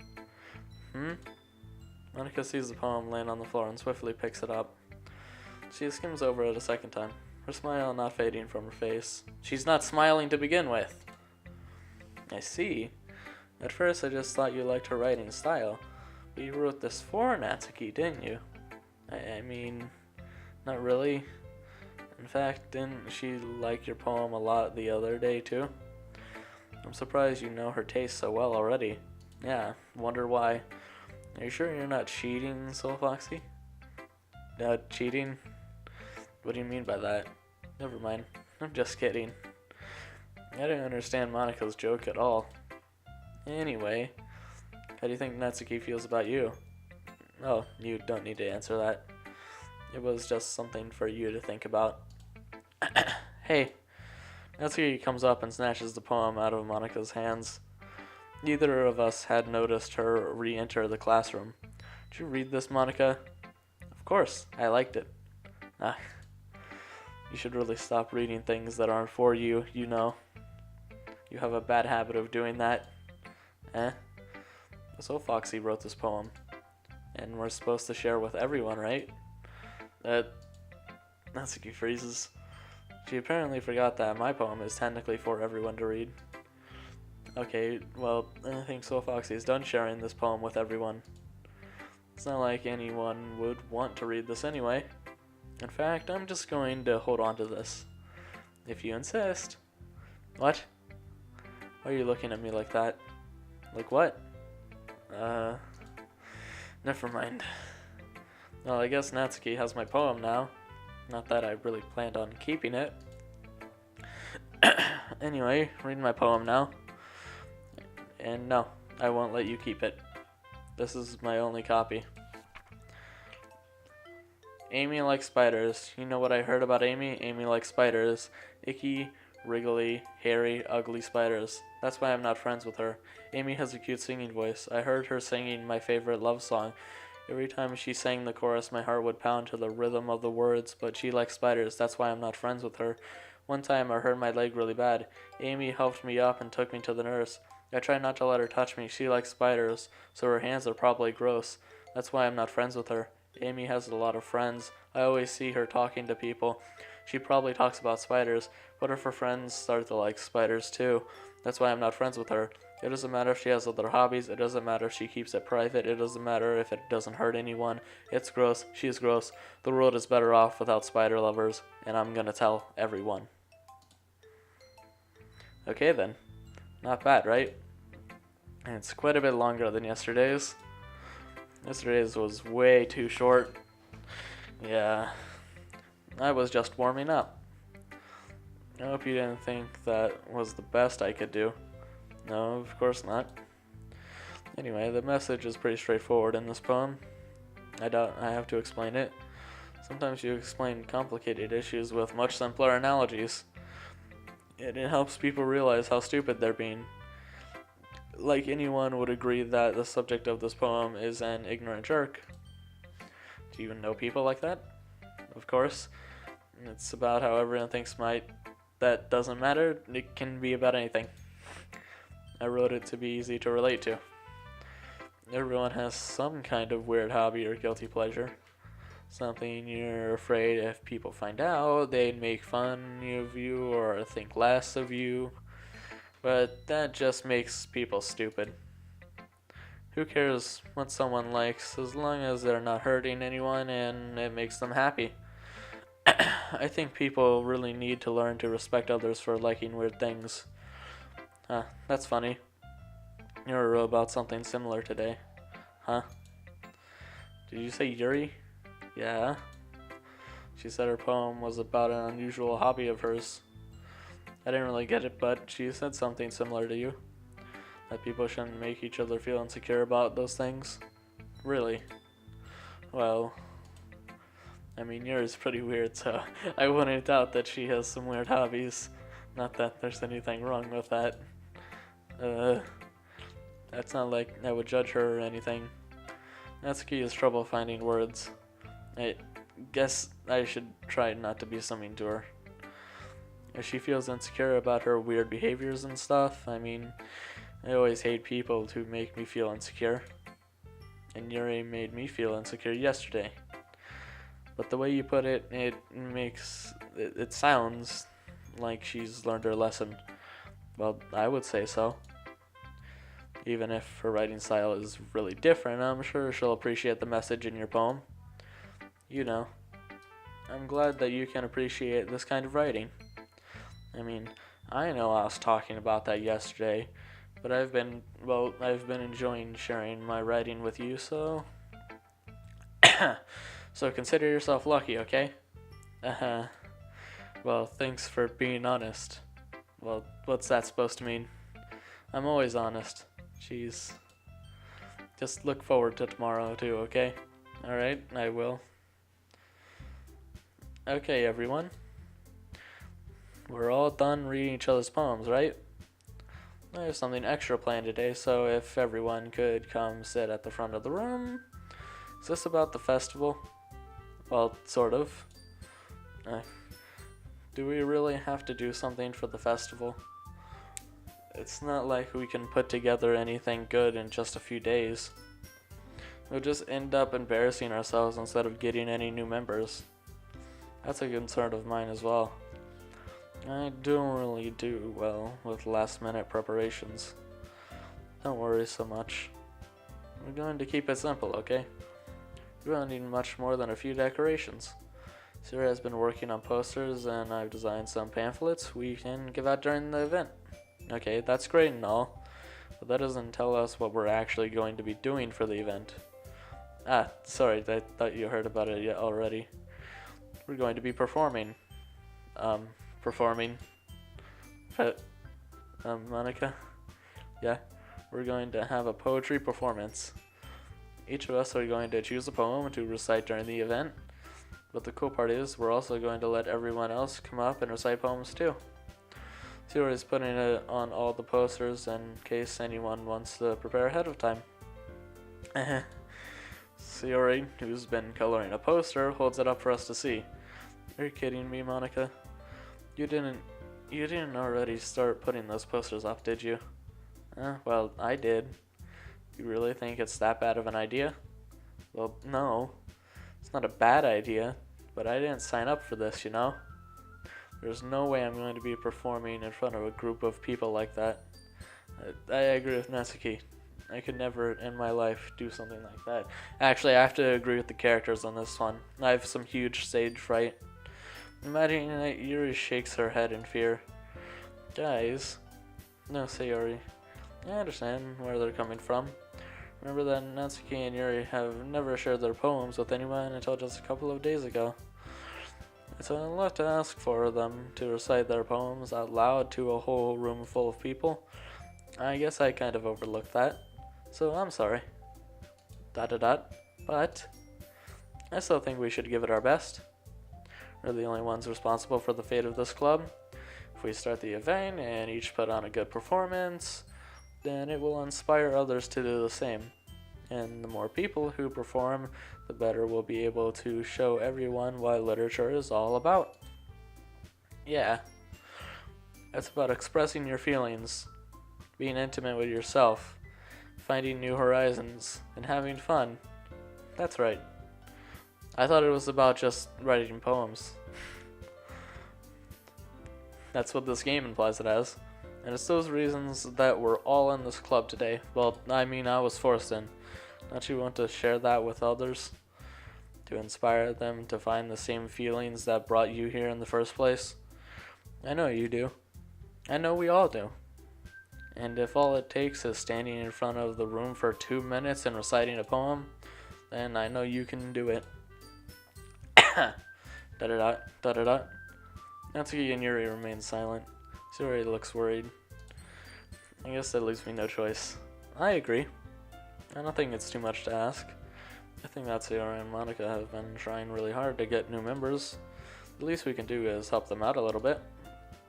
Monika sees the poem laying on the floor and swiftly picks it up. She skims over it a second time, her smile not fading from her face. She's not smiling to begin with. I see. At first I just thought you liked her writing style, but you wrote this for Natsuki, didn't you? I mean, not really. In fact, didn't she like your poem a lot the other day too? I'm surprised you know her taste so well already. Yeah, wonder why. Are you sure you're not cheating, SoulFoxie? Cheating? What do you mean by that? Never mind. I'm just kidding. I didn't understand Monika's joke at all. Anyway, how do you think Natsuki feels about you? Oh, you don't need to answer that. It was just something for you to think about. Hey. Natsuki comes up and snatches the poem out of Monika's hands. Neither of us had noticed her re-enter the classroom. Did you read this, Monika? Of course, I liked it. You should really stop reading things that aren't for you, you know. You have a bad habit of doing that. SoulFoxie wrote this poem. And we're supposed to share with everyone, right? Natsuki freezes. She apparently forgot that my poem is technically for everyone to read. Okay, well, I think SoulFoxie is done sharing this poem with everyone. It's not like anyone would want to read this anyway. In fact, I'm just going to hold on to this. If you insist. What? Why are you looking at me like that? Like what? Never mind. Well, I guess Natsuki has my poem now. Not that I really planned on keeping it. Anyway, read my poem now. And no, I won't let you keep it. This is my only copy. Amy likes spiders. You know what I heard about Amy? Amy likes spiders. Icky, wriggly, hairy, ugly spiders. That's why I'm not friends with her. Amy has a cute singing voice. I heard her singing my favorite love song. Every time she sang the chorus, my heart would pound to the rhythm of the words, but she likes spiders. That's why I'm not friends with her. One time I hurt my leg really bad. Amy helped me up and took me to the nurse. I tried not to let her touch me. She likes spiders, so her hands are probably gross. That's why I'm not friends with her. Amy has a lot of friends. I always see her talking to people. She probably talks about spiders. What if her friends start to like spiders too? That's why I'm not friends with her. It doesn't matter if she has other hobbies. It doesn't matter if she keeps it private. It doesn't matter if it doesn't hurt anyone. It's gross. She's gross. The world is better off without spider lovers, and I'm gonna tell everyone. Okay then. Not bad, right? And it's quite a bit longer than yesterday's. Yesterday's was way too short. Yeah. I was just warming up. I hope you didn't think that was the best I could do. No, of course not. Anyway, the message is pretty straightforward in this poem. I doubt I have to explain it. Sometimes you explain complicated issues with much simpler analogies. It helps people realize how stupid they're being. Like anyone would agree that the subject of this poem is an ignorant jerk. Do you even know people like that? Of course. It's about how everyone thinks that doesn't matter. It can be about anything. I wrote it to be easy to relate to. Everyone has some kind of weird hobby or guilty pleasure. Something you're afraid if people find out, they'd make fun of you or think less of you. But that just makes people stupid. Who cares what someone likes as long as they're not hurting anyone and it makes them happy? I think people really need to learn to respect others for liking weird things. That's funny. You wrote about something similar today. Huh? Did you say Yuri? Yeah. She said her poem was about an unusual hobby of hers. I didn't really get it, but she said something similar to you. That people shouldn't make each other feel insecure about those things. Really? Well, I mean, yours is pretty weird, so I wouldn't doubt that she has some weird hobbies. Not that there's anything wrong with that. That's not like I would judge her or anything. Natsuki has trouble finding words. I guess I should try not to be so mean to her. If she feels insecure about her weird behaviors and stuff, I mean, I always hate people who make me feel insecure. And Yuri made me feel insecure yesterday. But the way you put it, it sounds like she's learned her lesson. Well, I would say so. Even if her writing style is really different, I'm sure she'll appreciate the message in your poem. You know, I'm glad that you can appreciate this kind of writing. I mean, I know I was talking about that yesterday, but I've been enjoying sharing my writing with you, so... So consider yourself lucky, okay? Well, thanks for being honest. Well, what's that supposed to mean? I'm always honest. Jeez. Just look forward to tomorrow too, okay? Alright, I will. Okay, everyone. We're all done reading each other's poems, right? I have something extra planned today, so if everyone could come sit at the front of the room. Is this about the festival? Well, sort of. Do we really have to do something for the festival? It's not like we can put together anything good in just a few days. We'll just end up embarrassing ourselves instead of getting any new members. That's a concern of mine as well. I don't really do well with last-minute preparations. Don't worry so much. We're going to keep it simple, okay? We don't need much more than a few decorations. Sarah has been working on posters and I've designed some pamphlets we can give out during the event. Okay, that's great and all, but that doesn't tell us what we're actually going to be doing for the event. Sorry, I thought you heard about it already. We're going to be performing. Monica? Yeah, we're going to have a poetry performance. Each of us are going to choose a poem to recite during the event, but the cool part is we're also going to let everyone else come up and recite poems too. Sierra is putting it on all the posters in case anyone wants to prepare ahead of time. Sierra, who's been coloring a poster, holds it up for us to see. Are you kidding me, Monica? You didn't already start putting those posters up, did you? Well, I did. You really think it's that bad of an idea? Well, no. It's not a bad idea, but I didn't sign up for this, you know? There's no way I'm going to be performing in front of a group of people like that. I agree with Natsuki. I could never in my life do something like that. Actually, I have to agree with the characters on this one. I have some huge stage fright. Imagining that Yuri shakes her head in fear. Guys. No, Sayori. I understand where they're coming from. Remember that Natsuki and Yuri have never shared their poems with anyone until just a couple of days ago. It's a lot to ask for them to recite their poems out loud to a whole room full of people. I guess I kind of overlooked that. So I'm sorry. ... But I still think we should give it our best. We're the only ones responsible for the fate of this club. If we start the event and each put on a good performance, then it will inspire others to do the same. And the more people who perform, the better we'll be able to show everyone what literature is all about. Yeah. It's about expressing your feelings, being intimate with yourself, finding new horizons, and having fun. That's right. I thought it was about just writing poems. That's what this game implies it as. And it's those reasons that we're all in this club today. Well, I mean, I was forced in. Don't you want to share that with others? To inspire them to find the same feelings that brought you here in the first place? I know you do. I know we all do. And if all it takes is standing in front of the room for 2 minutes and reciting a poem, then I know you can do it. Da-da-da. Natsuki and Yuri remain silent. Sayori looks worried. I guess that leaves me no choice. I agree. I don't think it's too much to ask. I think that Sayori and Monica have been trying really hard to get new members. The least we can do is help them out a little bit.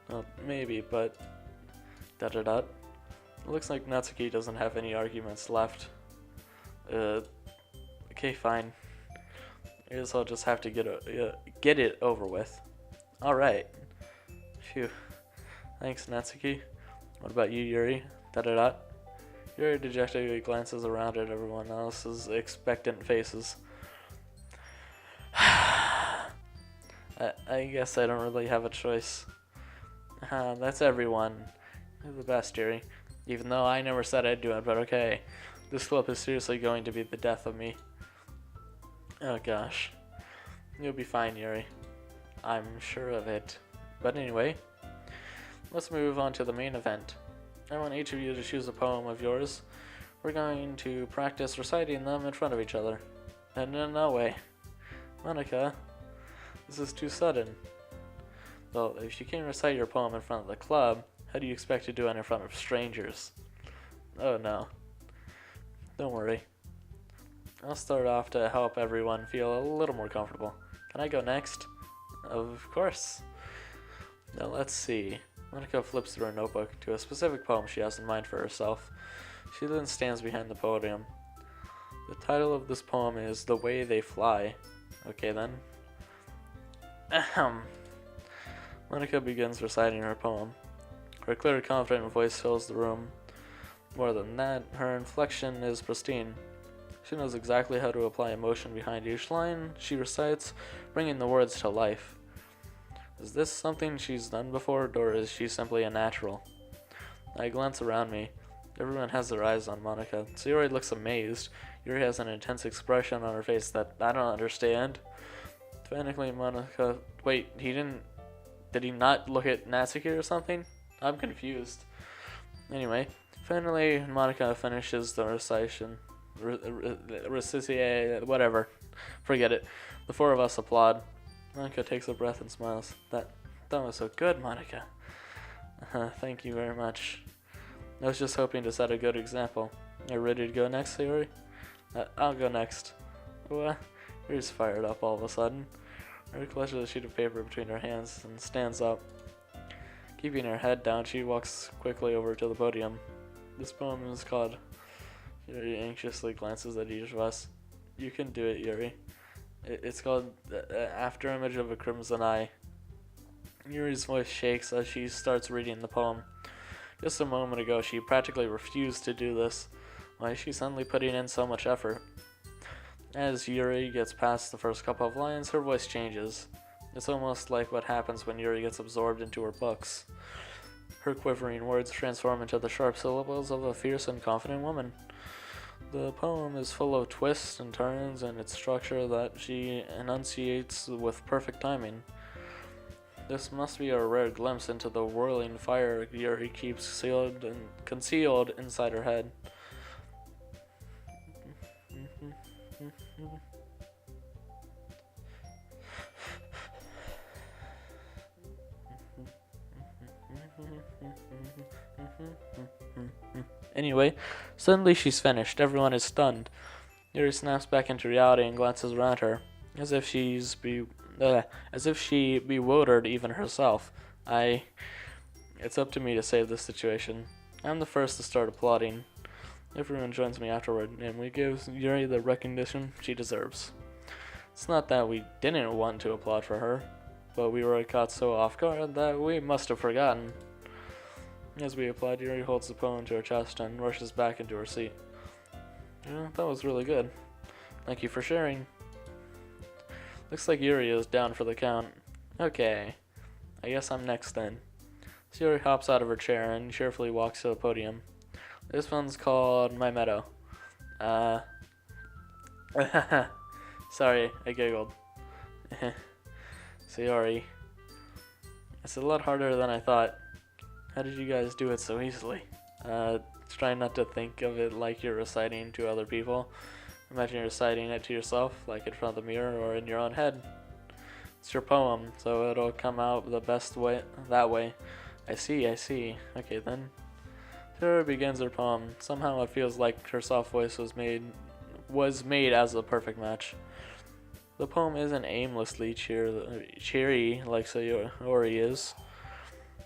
Well, maybe, but... It looks like Natsuki doesn't have any arguments left. Okay, fine. I guess I'll just have to get it over with. Alright. Phew. Thanks, Natsuki. What about you, Yuri? Yuri dejectedly glances around at everyone else's expectant faces. I guess I don't really have a choice. That's everyone. You're the best, Yuri. Even though I never said I'd do it, but okay. This club is seriously going to be the death of me. Oh gosh. You'll be fine, Yuri. I'm sure of it. But anyway, let's move on to the main event. I want each of you to choose a poem of yours. We're going to practice reciting them in front of each other. And no way. Monica, this is too sudden. Well, if you can't recite your poem in front of the club, how do you expect to do it in front of strangers? Oh no. Don't worry. I'll start off to help everyone feel a little more comfortable. Can I go next? Of course. Now let's see. Monica flips through her notebook to a specific poem she has in mind for herself. She then stands behind the podium. The title of this poem is The Way They Fly. Okay then. Ahem. Monica begins reciting her poem. Her clear, confident voice fills the room. More than that, her inflection is pristine. She knows exactly how to apply emotion behind each line she recites, bringing the words to life. Is this something she's done before, or is she simply a natural? I glance around me. Everyone has their eyes on Monica. Sayori looks amazed. Yuri has an intense expression on her face that I don't understand. Frantically, Monica... Wait, he didn't... Did he not look at Natsuki or something? I'm confused. Anyway, finally, Monica finishes the recitation. Whatever. Forget it. The four of us applaud. Monica takes a breath and smiles. That was so good, Monica. Thank you very much. I was just hoping to set a good example. Are you ready to go next, Sayori? I'll go next. Well, Yuri's fired up all of a sudden. Her clutches a sheet of paper between her hands and stands up. Keeping her head down, she walks quickly over to the podium. This poem is called... Yuri anxiously glances at each of us. You can do it, Yuri. It's called After Image of a Crimson Eye. Yuri's voice shakes as she starts reading the poem. Just a moment ago, she practically refused to do this. Why is she suddenly putting in so much effort? As Yuri gets past the first couple of lines, her voice changes. It's almost like what happens when Yuri gets absorbed into her books. Her quivering words transform into the sharp syllables of a fierce and confident woman. The poem is full of twists and turns in its structure that she enunciates with perfect timing. This must be a rare glimpse into the whirling fire Yuri keeps sealed and concealed inside her head. Anyway, suddenly she's finished. Everyone is stunned. Yuri snaps back into reality and glances around her, as if she bewildered even herself. It's up to me to save this situation. I'm the first to start applauding. Everyone joins me afterward, and we give Yuri the recognition she deserves. It's not that we didn't want to applaud for her, but we were caught so off guard that we must have forgotten. As we applaud, Yuri holds the poem to her chest and rushes back into her seat. Yeah, that was really good. Thank you for sharing. Looks like Yuri is down for the count. Okay, I guess I'm next then. So Yuri hops out of her chair and cheerfully walks to the podium. This one's called My Meadow. Sorry, I giggled. Sorry. It's a lot harder than I thought. How did you guys do it so easily? Try not to think of it like you're reciting to other people. Imagine you're reciting it to yourself, like in front of the mirror or in your own head. It's your poem, so it'll come out the best way that way. I see. Okay then. Sarah begins her poem. Somehow it feels like her soft voice was made as a perfect match. The poem isn't aimlessly cheery like Sayori is.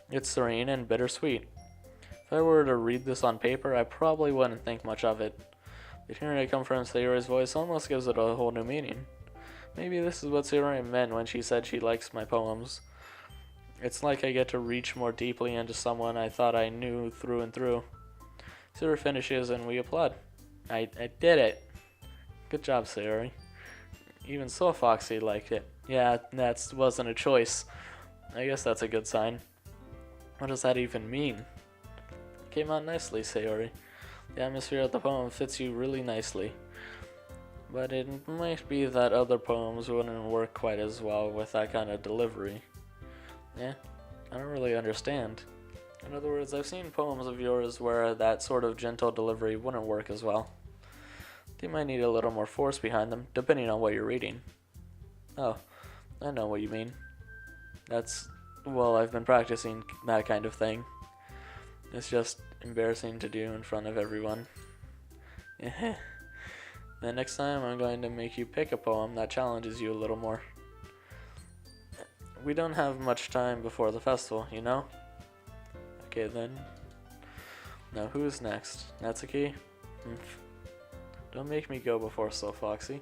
It's serene and bittersweet. If I were to read this on paper, I probably wouldn't think much of it. But hearing it come from Sayori's voice almost gives it a whole new meaning. Maybe this is what Sayori meant when she said she likes my poems. It's like I get to reach more deeply into someone I thought I knew through and through. Sayori finishes and we applaud. I did it. Good job, Sayori. Even SoulFoxie liked it. Yeah, that wasn't a choice. I guess that's a good sign. What does that even mean? It came out nicely, Sayori. The atmosphere of the poem fits you really nicely. But it might be that other poems wouldn't work quite as well with that kind of delivery. Yeah, I don't really understand. In other words, I've seen poems of yours where that sort of gentle delivery wouldn't work as well. They might need a little more force behind them, depending on what you're reading. Oh, I know what you mean. Well, I've been practicing that kind of thing. It's just embarrassing to do in front of everyone. The next time I'm going to make you pick a poem that challenges you a little more. We don't have much time before the festival, you know? Okay then. Now who's next? Natsuki? Don't make me go before SoulFoxie.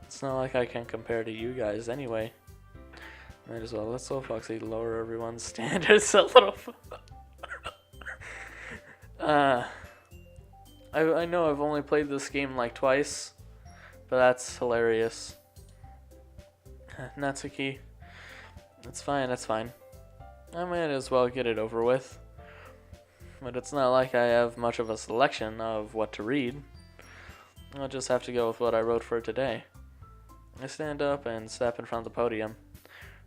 It's not like I can compare to you guys anyway. Might as well let SoulFoxie lower everyone's standards a little. I know I've only played this game like twice, but that's hilarious. Natsuki, it's fine. I might as well get it over with. But it's not like I have much of a selection of what to read. I'll just have to go with what I wrote for today. I stand up and step in front of the podium.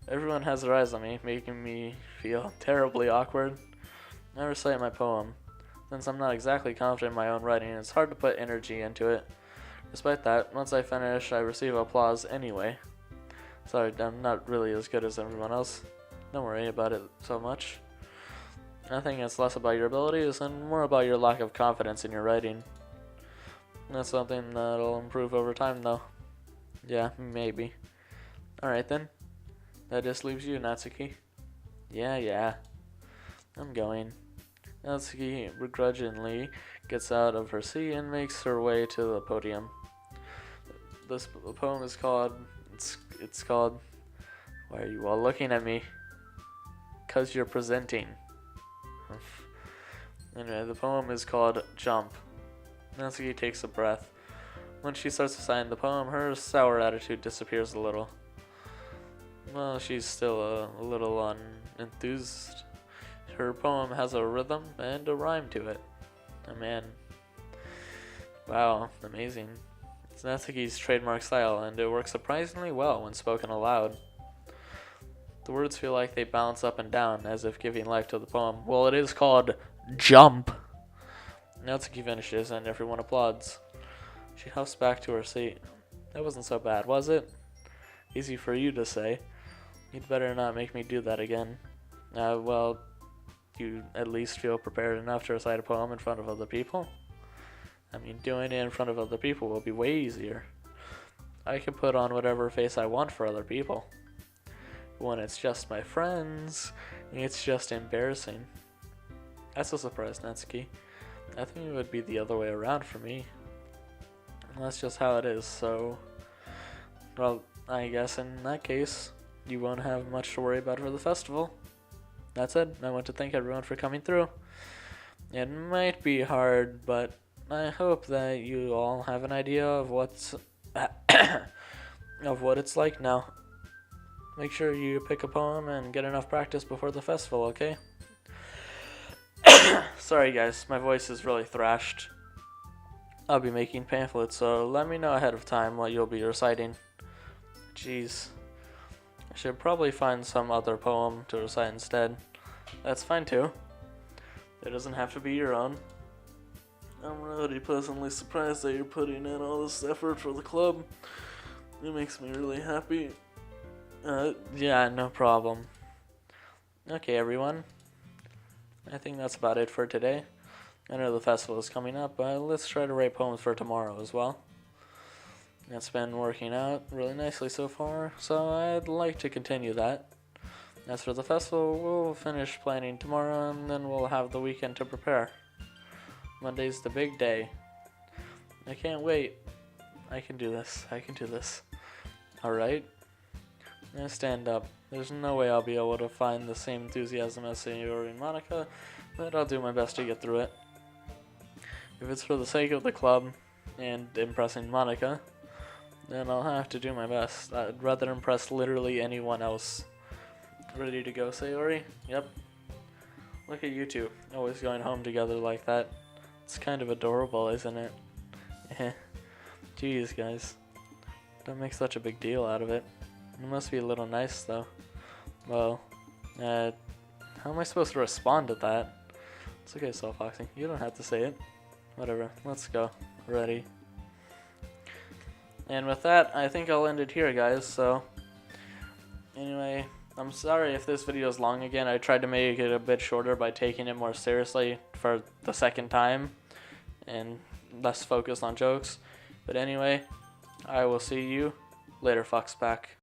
Everyone has their eyes on me, making me feel terribly awkward. I recite my poem. Since I'm not exactly confident in my own writing, it's hard to put energy into it. Despite that, once I finish, I receive applause anyway. Sorry, I'm not really as good as everyone else. Don't worry about it so much. I think it's less about your abilities and more about your lack of confidence in your writing. That's something that'll improve over time, though. Yeah, maybe. Alright then. That just leaves you, Natsuki. Yeah. I'm going. Natsuki begrudgingly gets out of her seat and makes her way to the podium. This poem is called... It's called... Why are you all looking at me? 'Cause you're presenting. Anyway, the poem is called Jump. Natsuki takes a breath. When she starts to sign the poem, her sour attitude disappears a little. Well, she's still a little unenthused. Her poem has a rhythm and a rhyme to it. Oh man. Wow, amazing. It's Natsuki's trademark style, and it works surprisingly well when spoken aloud. The words feel like they bounce up and down, as if giving life to the poem. Well, it is called Jump. Natsuki finishes, and everyone applauds. She huffs back to her seat. That wasn't so bad, was it? Easy for you to say. You'd better not make me do that again. Well, you at least feel prepared enough to recite a poem in front of other people? I mean, doing it in front of other people will be way easier. I can put on whatever face I want for other people. When it's just my friends, it's just embarrassing. That's a surprise, Natsuki. I think it would be the other way around for me. That's just how it is, so... Well, I guess in that case, you won't have much to worry about for the festival. That's it. I want to thank everyone for coming through. It might be hard, but I hope that you all have an idea of what's of what it's like now. Make sure you pick a poem and get enough practice before the festival, okay? Sorry guys, my voice is really thrashed. I'll be making pamphlets, so let me know ahead of time what you'll be reciting. Jeez. I should probably find some other poem to recite instead. That's fine too. It doesn't have to be your own. I'm really pleasantly surprised that you're putting in all this effort for the club. It makes me really happy. Yeah, no problem. Okay, everyone. I think that's about it for today. I know the festival is coming up, but let's try to write poems for tomorrow as well. It's been working out really nicely so far, so I'd like to continue that. As for the festival, we'll finish planning tomorrow, and then we'll have the weekend to prepare. Monday's the big day. I can't wait. I can do this. I can do this. Alright? Now stand up. There's no way I'll be able to find the same enthusiasm as Sayori and Monica, but I'll do my best to get through it. If it's for the sake of the club and impressing Monica, then I'll have to do my best. I'd rather impress literally anyone else. Ready to go, Sayori? Yep. Look at you two, always going home together like that. It's kind of adorable, isn't it? Jeez, guys. Don't make such a big deal out of it. It must be a little nice, though. Well, how am I supposed to respond to that? It's okay, SoulFoxie. You don't have to say it. Whatever. Let's go. Ready. And with that, I think I'll end it here, guys. So, anyway, I'm sorry if this video is long again. I tried to make it a bit shorter by taking it more seriously for the second time and less focused on jokes. But anyway, I will see you later, Foxpack.